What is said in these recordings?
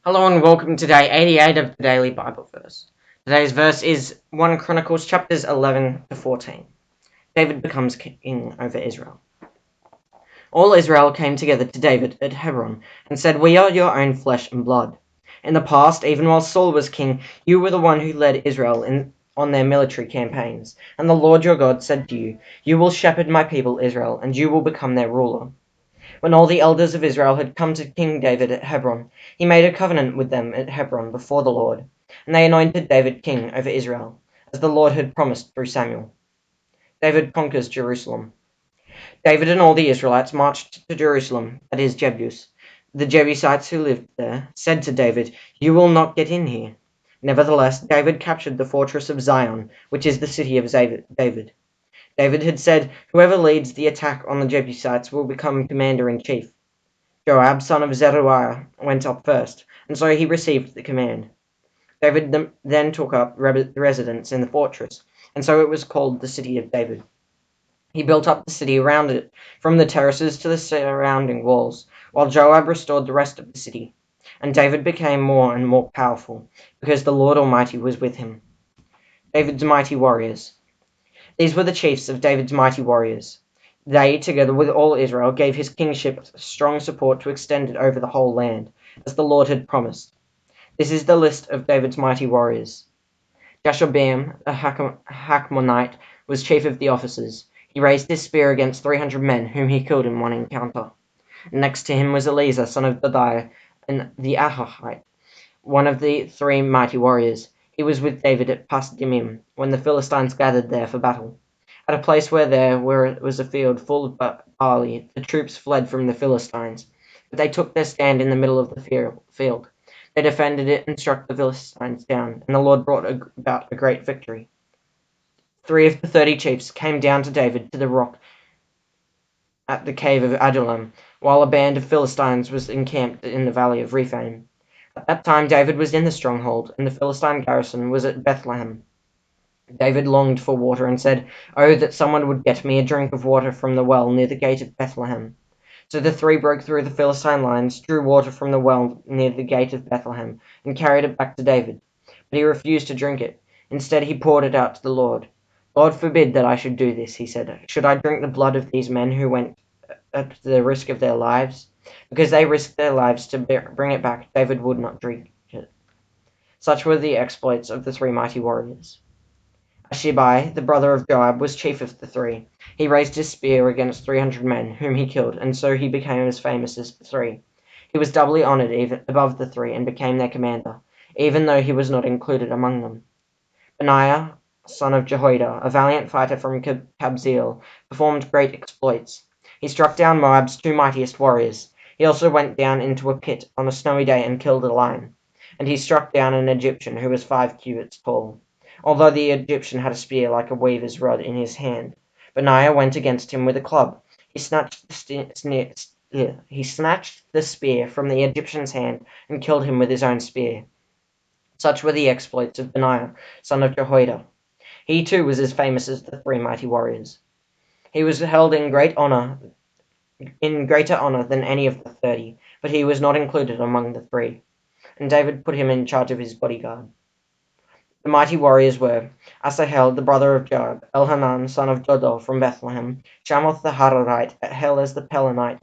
Hello and welcome to day 88 of the Daily Bible Verse. Today's verse is 1 Chronicles chapters 11 to 14. David becomes king over Israel. All Israel came together to David at Hebron and said, "We are your own flesh and blood. In the past, even while Saul was king, you were the one who led Israel on their military campaigns. And the Lord your God said to you, 'You will shepherd my people Israel, and you will become their ruler.' When all the elders of Israel had come to King David at Hebron, he made a covenant with them at Hebron before the Lord, and they anointed David king over Israel, as the Lord had promised through Samuel. David conquers Jerusalem. David and all the Israelites marched to Jerusalem, that is, Jebus. The Jebusites who lived there said to David, "You will not get in here." Nevertheless, David captured the fortress of Zion, which is the city of David. David had said, "Whoever leads the attack on the Jebusites will become commander-in-chief." Joab, son of Zeruiah, went up first, and so he received the command. David then took up residence in the fortress, and so it was called the City of David. He built up the city around it, from the terraces to the surrounding walls, while Joab restored the rest of the city. And David became more and more powerful, because the Lord Almighty was with him. David's mighty warriors. These were the chiefs of David's mighty warriors. They, together with all Israel, gave his kingship strong support to extend it over the whole land, as the Lord had promised. This is the list of David's mighty warriors. Jashobeam, a Hachmonite, was chief of the officers. He raised his spear against 300 men, whom he killed in one encounter. Next to him was Eleazar, son of Dodiah, and the Ahahite, one of the three mighty warriors. He was with David at Pasdimim, when the Philistines gathered there for battle. At a place where there was a field full of barley, the troops fled from the Philistines, but they took their stand in the middle of the field. They defended it and struck the Philistines down, and the Lord brought about a great victory. 3 of the 30 chiefs came down to David to the rock at the cave of Adullam, while a band of Philistines was encamped in the valley of Rephaim. At that time David was in the stronghold, and the Philistine garrison was at Bethlehem. David longed for water and said, "Oh, that someone would get me a drink of water from the well near the gate of Bethlehem." So the three broke through the Philistine lines, drew water from the well near the gate of Bethlehem, and carried it back to David. But he refused to drink it. Instead, he poured it out to the Lord. "God forbid that I should do this," he said. "Should I drink the blood of these men who went at the risk of their lives?" Because they risked their lives to bring it back, David would not drink it. Such were the exploits of the three mighty warriors. Ashibai, the brother of Joab, was chief of the three. He raised his spear against 300 men, whom he killed, and so he became as famous as the three. He was doubly honored even above the three, and became their commander, even though he was not included among them. Benaiah, son of Jehoiada, a valiant fighter from Kabzeel, performed great exploits. He struck down Moab's two mightiest warriors. He also went down into a pit on a snowy day and killed a lion. And he struck down an Egyptian who was 5 cubits tall. Although the Egyptian had a spear like a weaver's rod in his hand, Benaiah went against him with a club. He snatched the spear from the Egyptian's hand and killed him with his own spear. Such were the exploits of Benaiah, son of Jehoiada. He too was as famous as the three mighty warriors. He was held in greater honor than any of the 30, but he was not included among the three. And David put him in charge of his bodyguard. The mighty warriors were Asahel, the brother of Joab, Elhanan, son of Dodo, from Bethlehem, Shamoth the Hararite, Helez the Pelonite,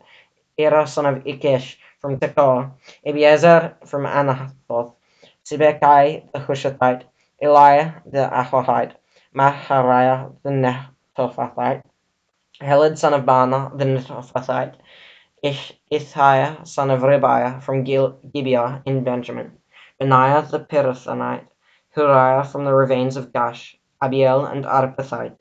Ira, son of Ikesh, from Tekoa, Ebiezer from Anathoth, Sibekai the Hushathite, Eliah the Ahohite, Mahariah the Netophathite, Heled, son of Baana the Netophathite, Ithiah, son of Ribiah, from Gibeah in Benjamin, Benaiah the Pirathonite, Huriah from the ravines of Gash, Abiel and Arpathite,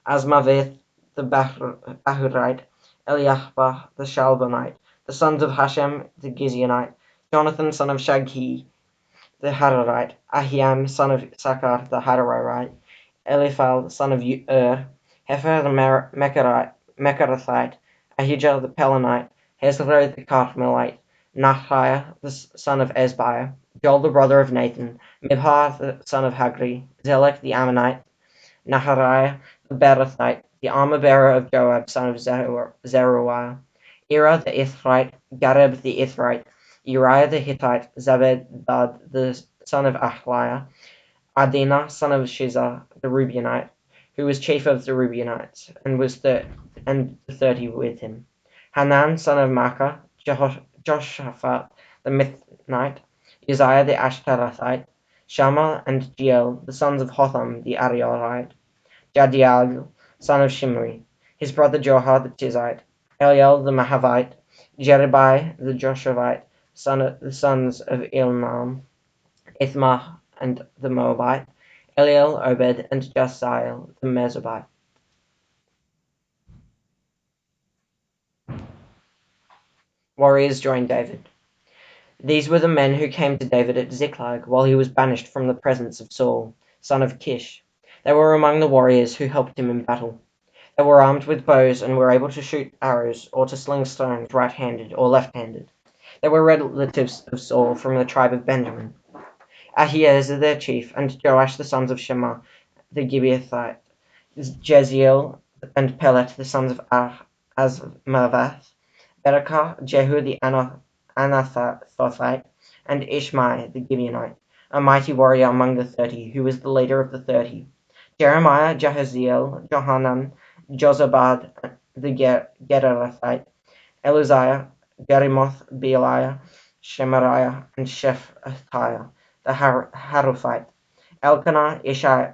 Asmaveth the Bahurite, Eliahbah the Shalbonite, the sons of Hashem the Gizionite, Jonathan son of Shaghi the Hararite, Ahiam son of Sakar the Hararite, Eliphal son of Hefer the Mecharathite, Ahijah the Pelonite, Hezro the Carmelite, Nahiah the son of Esbiah, Joel the brother of Nathan, Mibhar the son of Hagri, Zelek the Ammonite, Nahariah the Berathite, the armor-bearer of Joab, son of Zeruiah, Ira the Ithrite, Gareb the Ithrite, Uriah the Hittite, Zabad the son of Ahiah, Adinah son of Shizah the Reubionite, who was chief of the Reubenites, and the 30 with him. Hanan son of Makkah, Joshaphat the Mithnite, Uzziah the Ashtarathite, Shammah and Jeiel, the sons of Hotham the Ariorite, Jadiel, son of Shimri, his brother Johar the Tizite, Eliel the Mahavite, Jeribai the Joshavite, the sons of Ilnam, Ithmah and the Moabite, Eliel, Obed, and Jasiel the Mesobite. Warriors joined David. These were the men who came to David at Ziklag while he was banished from the presence of Saul, son of Kish. They were among the warriors who helped him in battle. They were armed with bows and were able to shoot arrows or to sling stones right-handed or left-handed. They were relatives of Saul from the tribe of Benjamin. Ahiezer their chief, and Joash the sons of Shema the Gibeathite, Jeziel and Pelet the sons of Azmavath, Berekah, Jehu the Anathothite, and Ishmai the Gibeonite, a mighty warrior among the 30, who was the leader of the 30. Jeremiah, Jahaziel, Johanan, Jozabad the Gederathite, Eluziah, Jerimoth, Bealiah, Shemariah, and Shephatiah the Haruphite, Elkanah, Ishai,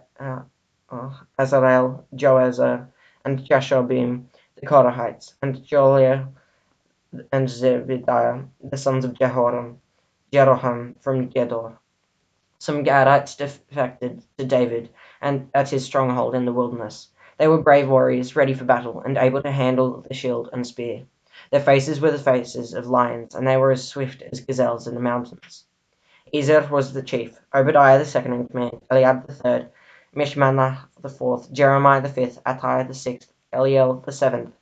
Azarel, Joezer, and Jashobim the Korahites, and Joliah and Zebediah the sons of Jeroham from Gedor. Some Gadites defected to David and at his stronghold in the wilderness. They were brave warriors, ready for battle, and able to handle the shield and spear. Their faces were the faces of lions, and they were as swift as gazelles in the mountains. Ezer was the chief, Obadiah the second in command, Eliab the third, Mishmanah the fourth, Jeremiah the fifth, Attai the sixth, Eliel the seventh,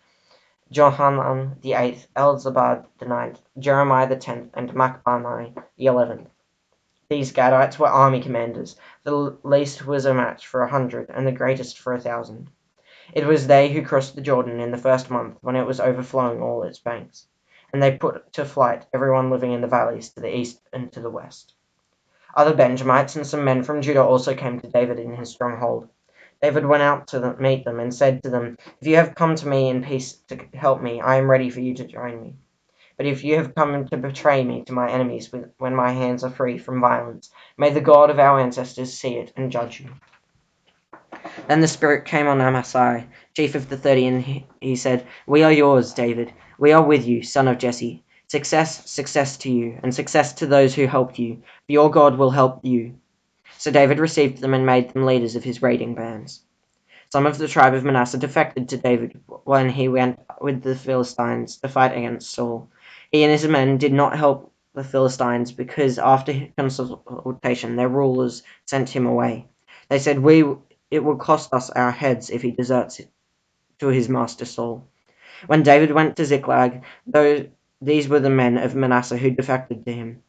Johanan the eighth, Elzabad the ninth, Jeremiah the 10th, and Machbanai the 11th. These Gadites were army commanders. The least was a match for 100, and the greatest for 1,000. It was they who crossed the Jordan in the first month, when it was overflowing all its banks, and they put to flight everyone living in the valleys to the east and to the west. Other Benjamites and some men from Judah also came to David in his stronghold. David went out to meet them and said to them, "If you have come to me in peace to help me, I am ready for you to join me. But if you have come to betray me to my enemies when my hands are free from violence, may the God of our ancestors see it and judge you." Then the Spirit came on Amasai, chief of the 30, and he said, "We are yours, David. We are with you, son of Jesse. Success, success to you, and success to those who helped you, for your God will help you." So David received them and made them leaders of his raiding bands. Some of the tribe of Manasseh defected to David when he went with the Philistines to fight against Saul. He and his men did not help the Philistines because after consultation their rulers sent him away. They said, "It will cost us our heads if he deserts to his master Saul." When David went to Ziklag, these were the men of Manasseh who defected to him: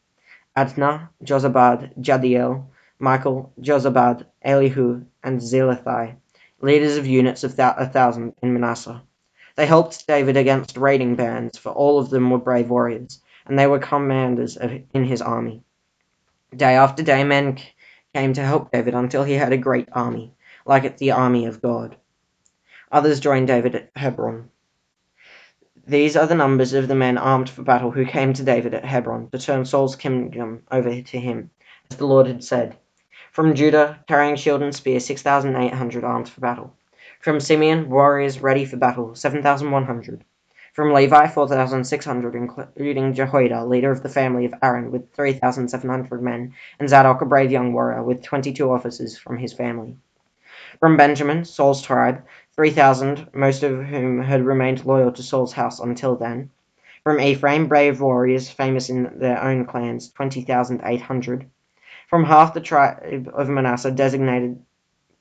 Adnah, Jozabad, Jadiel, Michael, Jozabad, Elihu, and Zilithai, leaders of units of 1,000 in Manasseh. They helped David against raiding bands, for all of them were brave warriors, and they were commanders in his army. Day after day men came to help David until he had a great army, like the army of God. Others joined David at Hebron. These are the numbers of the men armed for battle who came to David at Hebron to turn Saul's kingdom over to him, as the Lord had said. From Judah, carrying shield and spear, 6,800 armed for battle. From Simeon, warriors ready for battle, 7,100. From Levi, 4,600, including Jehoiada, leader of the family of Aaron, with 3,700 men, and Zadok, a brave young warrior, with 22 officers from his family. From Benjamin, Saul's tribe, 3,000, most of whom had remained loyal to Saul's house until then. From Ephraim, brave warriors, famous in their own clans, 20,800. From half the tribe of Manasseh, designated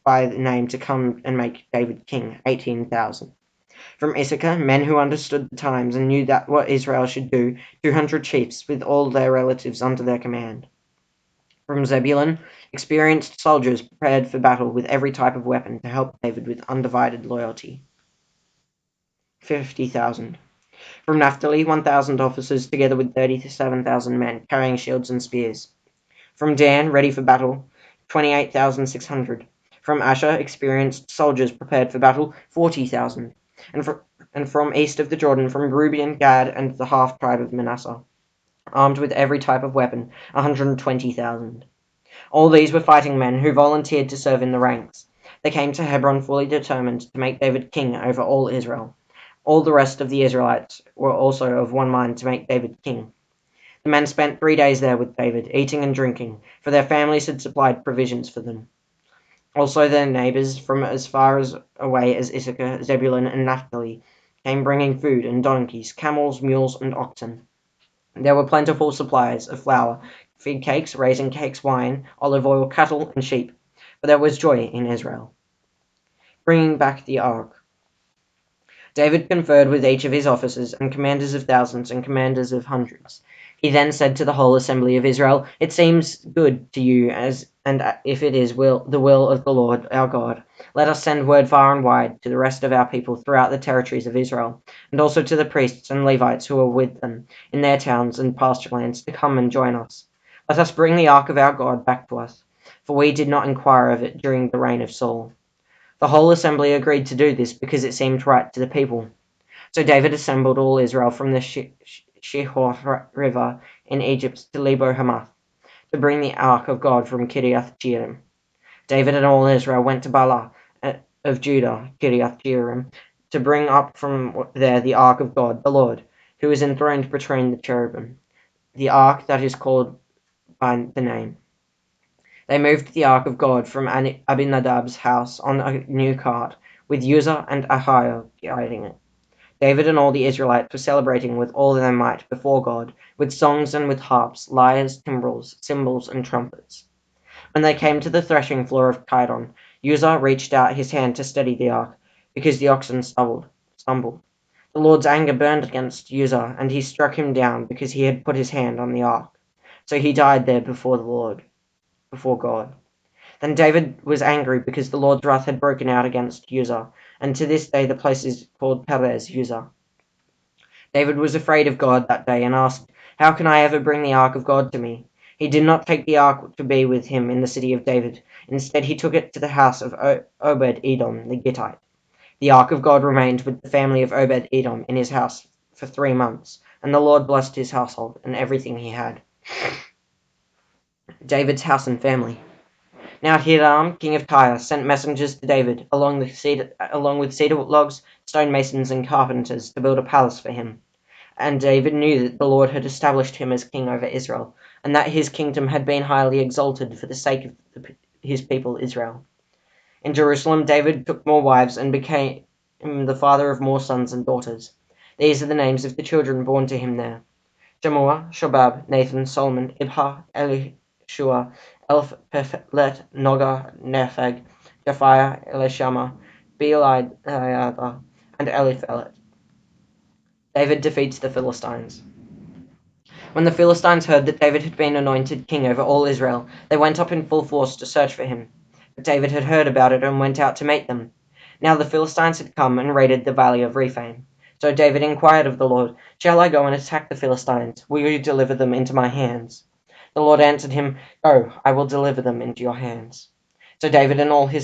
by name to come and make David king, 18,000. From Issachar, men who understood the times and knew that what Israel should do, 200 chiefs with all their relatives under their command. From Zebulun, experienced soldiers prepared for battle with every type of weapon to help David with undivided loyalty, 50,000. From Naphtali, 1,000 officers, together with 37,000 men, carrying shields and spears. From Dan, ready for battle, 28,600. From Asher, experienced soldiers prepared for battle, 40,000. And from east of the Jordan, from Reuben, Gad, and the half-tribe of Manasseh, armed with every type of weapon, 120,000. All these were fighting men who volunteered to serve in the ranks. They came to Hebron fully determined to make David king over all Israel. All the rest of the Israelites were also of one mind to make David king. The men spent 3 days there with David, eating and drinking, for their families had supplied provisions for them. Also their neighbors from as far away as Issachar, Zebulun, and Naphtali came bringing food and donkeys, camels, mules, and oxen. There were plentiful supplies of flour, fig cakes, raisin cakes, wine, olive oil, cattle, and sheep, for there was joy in Israel. Bringing back the ark. David conferred with each of his officers, and commanders of thousands and commanders of hundreds. He then said to the whole assembly of Israel, "It seems good to you, and if it is the will of the Lord our God, let us send word far and wide to the rest of our people throughout the territories of Israel, and also to the priests and Levites who are with them in their towns and pasture lands, to come and join us. Let us bring the ark of our God back to us, for we did not inquire of it during the reign of Saul." The whole assembly agreed to do this because it seemed right to the people. So David assembled all Israel from the Shihor River in Egypt to Lebo Hamath, to bring the ark of God from Kiriath Jearim. David and all Israel went to Baalah of Judah, Kiriath Jearim, to bring up from there the ark of God, the Lord, who is enthroned between the cherubim, the ark that is called by the name. They moved the ark of God from Abinadab's house on a new cart, with Uzzah and Ahiah guiding it. David and all the Israelites were celebrating with all their might before God, with songs and with harps, lyres, timbrels, cymbals, and trumpets. When they came to the threshing floor of Kidon, Uzzah reached out his hand to steady the ark, because the oxen stumbled. The Lord's anger burned against Uzzah, and he struck him down because he had put his hand on the ark. So he died there before God. Then David was angry because the Lord's wrath had broken out against Uzzah, and to this day the place is called Perez Uzzah. David was afraid of God that day and asked, "How can I ever bring the ark of God to me?" He did not take the ark to be with him in the city of David. Instead, he took it to the house of Obed-Edom the Gittite. The ark of God remained with the family of Obed-Edom in his house for 3 months, and the Lord blessed his household and everything he had. David's house and family. Now Hiram, king of Tyre, sent messengers to David, along with cedar logs, stonemasons, and carpenters, to build a palace for him. And David knew that the Lord had established him as king over Israel, and that his kingdom had been highly exalted for the sake of his people Israel. In Jerusalem, David took more wives and became the father of more sons and daughters. These are the names of the children born to him there: Jamuah, Shobab, Nathan, Solomon, Ibhar, Elishua, Elphelet, Noga, Nepheg, Japhiah, Elishama, Beeliada, and Eliphelet. David defeats the Philistines. When the Philistines heard that David had been anointed king over all Israel, they went up in full force to search for him. But David had heard about it and went out to meet them. Now the Philistines had come and raided the valley of Rephaim. So David inquired of the Lord, "Shall I go and attack the Philistines? Will you deliver them into my hands?" The Lord answered him, "Go, I will deliver them into your hands." So David and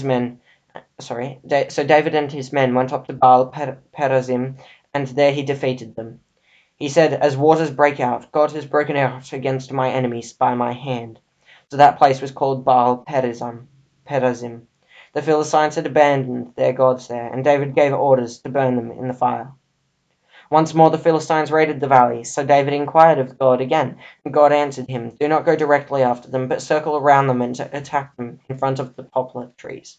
his men went up to Baal Perazim, and there he defeated them. He said, "As waters break out, God has broken out against my enemies by my hand." So that place was called Baal Perazim. The Philistines had abandoned their gods there, and David gave orders to burn them in the fire. Once more the Philistines raided the valley, so David inquired of God again, and God answered him, "Do not go directly after them, but circle around them and attack them in front of the poplar trees.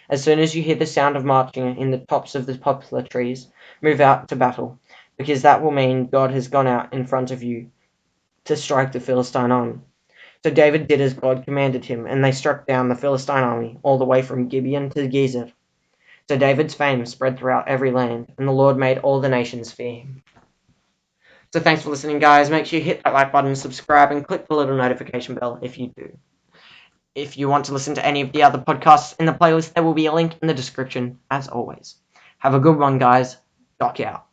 As soon as you hear the sound of marching in the tops of the poplar trees, move out to battle, because that will mean God has gone out in front of you to strike the Philistine army." So David did as God commanded him, and they struck down the Philistine army all the way from Gibeon to Gezer. So David's fame spread throughout every land, and the Lord made all the nations fear him. So thanks for listening, guys. Make sure you hit that like button, subscribe, and click the little notification bell if you do. If you want to listen to any of the other podcasts in the playlist, there will be a link in the description, as always. Have a good one, guys. Doc out.